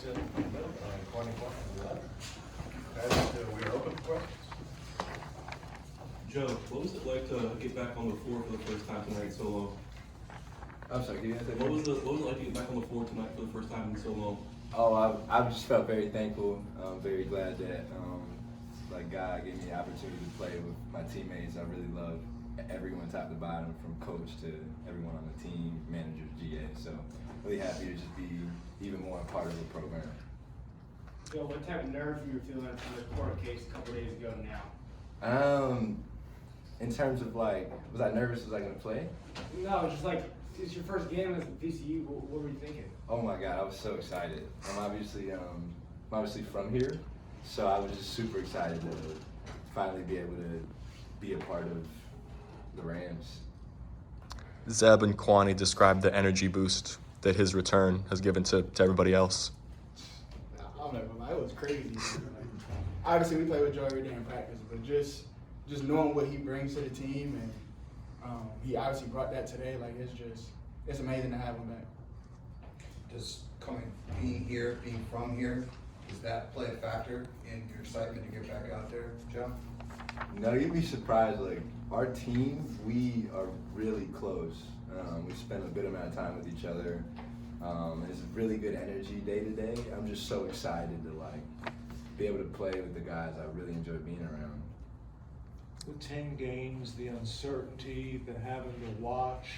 Bamisile from the middle, and Kuany Kuany from the left. Guys, we are open for questions. Joe, what was it like to get back on the floor for the first time tonight so long? I'm sorry, can you answer that? What was it like to get back on the floor tonight for the first time in so long? Oh, I just felt very thankful. I'm very glad that God gave me the opportunity to play with my teammates. I really love everyone top to bottom, from coach to everyone on the team, managers, GA. So really happy to just be even more a part of the program. Yo, what type of nerves were you feeling from the court case a couple days ago now? In terms of was I nervous? Was I gonna play? No, just like, it's your first game as VCU. What were you thinking? Oh my God, I was so excited. I'm obviously from here, so I was just super excited to finally be able to be a part of the Rams. Zeb and Kuany described the energy boost that his return has given to everybody else. I'm not gonna lie, it was crazy. Obviously, we play with Joe every day in practice, but just knowing what he brings to the team, and he obviously brought that today. It's amazing to have him back. Does being from here, does that play a factor in your excitement to get back out there, Joe? No, you'd be surprised. Our team, we are really close. We spend a good amount of time with each other. It's really good energy day to day. I'm just so excited to be able to play with the guys I really enjoy being around. The 10 games, the uncertainty, the having to watch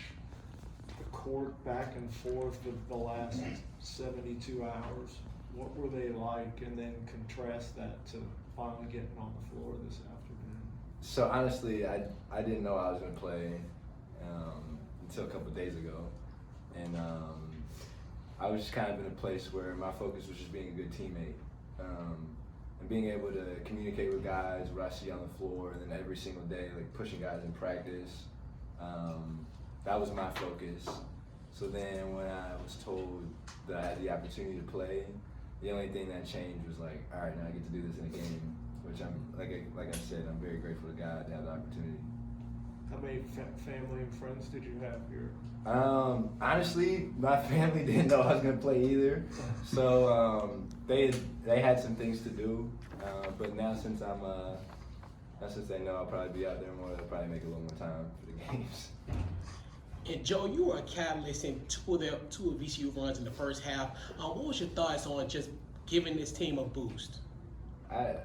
the court back and forth for the last 72 hours, what were they like? And then contrast that to finally getting on the floor this afternoon. So honestly, I didn't know I was going to play until a couple of days ago. And I was just kind of in a place where my focus was just being a good teammate. And being able to communicate with guys, what I see on the floor, and then every single day, pushing guys in practice. That was my focus. So then when I was told that I had the opportunity to play, the only thing that changed was all right, now I get to do this in a game, which I'm, like I said, I'm very grateful to God to have the opportunity. How many family and friends did you have here? Honestly, my family didn't know I was gonna play either, so they had some things to do. But now since they know I'll probably be out there more, they'll probably make a little more time for the games. And Joe, you were a catalyst in two of VCU runs in the first half. What was your thoughts on just giving this team a boost? I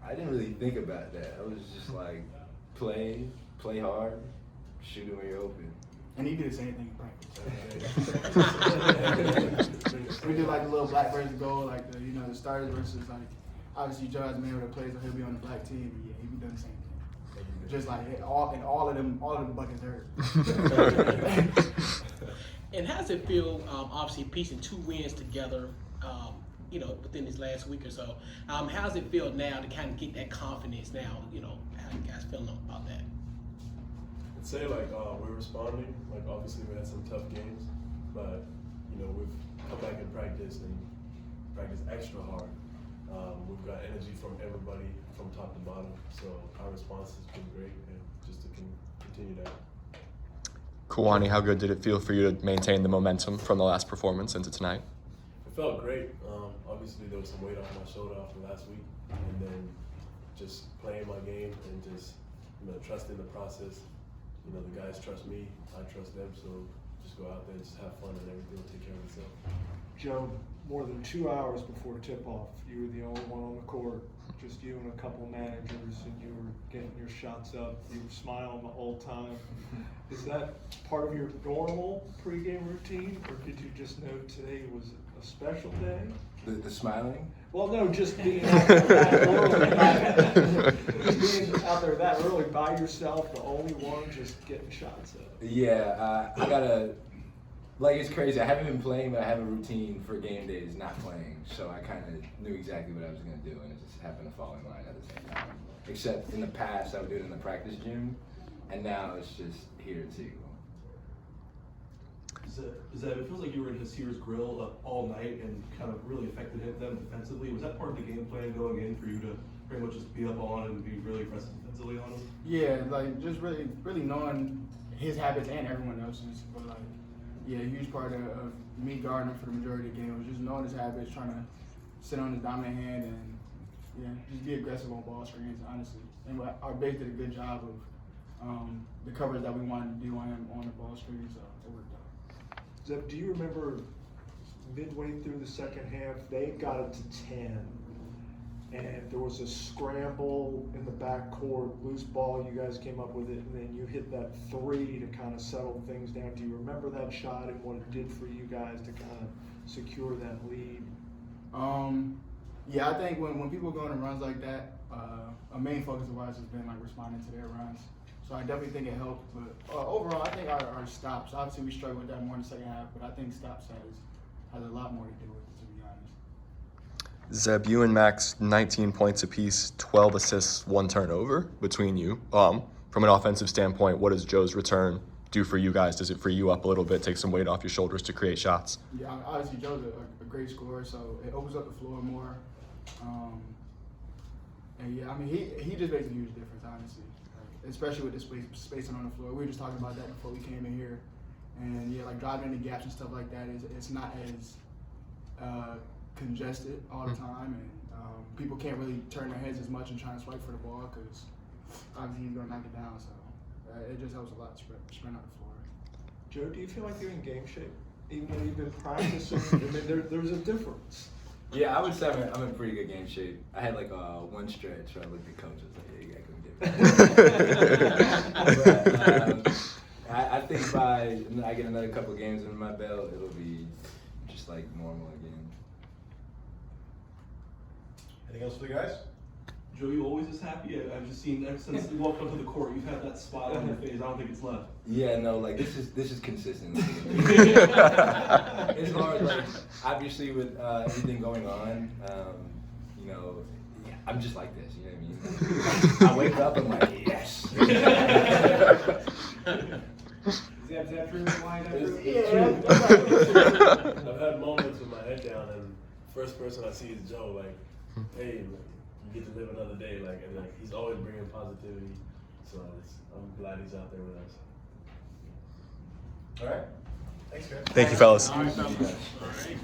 didn't really think about that. I was just play hard, shoot it when you're open. And he did the same thing in practice. We did a little black versus gold, the starters versus obviously Joe hasn't been able to play, so he'll be on the black team. But yeah, he be doing the same thing. Just all of them buckets hurt. And how does it feel, obviously piecing two wins together, within this last week or so? How does it feel now to kind of get that confidence now? How you guys feeling about that? I'd say we're responding. Obviously we had some tough games, but we've come back in practice and practice extra hard. We've got energy from everybody from top to bottom, so our response has been great, and just to continue that. Kuany, how good did it feel for you to maintain the momentum from the last performance into tonight? It felt great. Obviously there was some weight off my shoulder after last week, and then just playing my game and just trusting the process. The guys trust me, I trust them, so just go out there and just have fun, and everything will take care of itself. Joe, more than 2 hours before tip-off, you were the only one on the court, just you and a couple managers, and you were getting your shots up. You were smiling the whole time. Is that part of your normal pregame routine, or did you just know today was a special day? The smiling? Well, no, just being out there that early. Being out there that early by yourself, the only one just getting shots up. Yeah, I gotta. It's crazy. I haven't been playing, but I have a routine for game days not playing. So I kind of knew exactly what I was going to do, and it just happened to fall in line at the same time. Except in the past, I would do it in the practice gym, and now it's just here at Seagull. Zeb, it feels like you were in Hasir's grill all night and kind of really affected them defensively. Was that part of the game plan going in for you to pretty much just be up on and be really aggressive defensively on him? Yeah, just really knowing his habits and everyone else's. But yeah, a huge part of me guarding him for the majority of the game was just knowing his habits, trying to sit on his dominant hand and just be aggressive on ball screens, honestly. And our bigs did a good job of the coverage that we wanted to do on him on the ball screen, so it worked out. Zeb, do you remember midway through the second half, they got it to 10, and there was a scramble in the backcourt, loose ball, you guys came up with it, and then you hit that 3 to kind of settle things down. Do you remember that shot and what it did for you guys to kind of secure that lead? Yeah, I think when people go on runs like that, a main focus of ours has been like responding to their runs. So I definitely think it helped. But overall, I think our stops, obviously we struggled with that more in the second half, but I think stops has a lot more to do with it, to be honest. Zeb, you and Max, 19 points apiece, 12 assists, 1 turnover between you. From an offensive standpoint, what does Joe's return do for you guys? Does it free you up a little bit, take some weight off your shoulders to create shots? Yeah, obviously Joe's a great scorer, so it opens up the floor more. And yeah, I mean, he just makes a huge difference, honestly. Especially with the spacing on the floor. We were just talking about that before we came in here. And yeah, like driving into gaps and stuff like that, it's not as congested all the time. And people can't really turn their heads as much and trying to swipe for the ball because obviously he's going to knock it down. So it just helps a lot to spread out the floor. Joe, do you feel like you're in game shape? Even though you've been practicing, I mean, there's a difference. Yeah, I would say I'm in pretty good game shape. I had like one stretch where I looked at coaches like, yeah, you gotta come get me. But, I think by I get another couple games under my belt, it'll be just like normal again. Anything else for the guys? Joe, you always this happy? I've just seen ever since you walked onto the court, you've had that smile on your face. I don't think it's left. Yeah, no, like this is consistent. It's hard, like obviously with everything going on, you know, yeah, I'm just like this. You know what I mean? I wake up, I'm like, yes. Is that true? Why is that true? I've had moments with my head down, and first person I see is Joe. Like, hey, you get to live another day. Like, and like he's always bringing positivity. So I'm glad he's out there with us. All right. Thanks, guys. Thank you, fellas. All right, fellas. All right.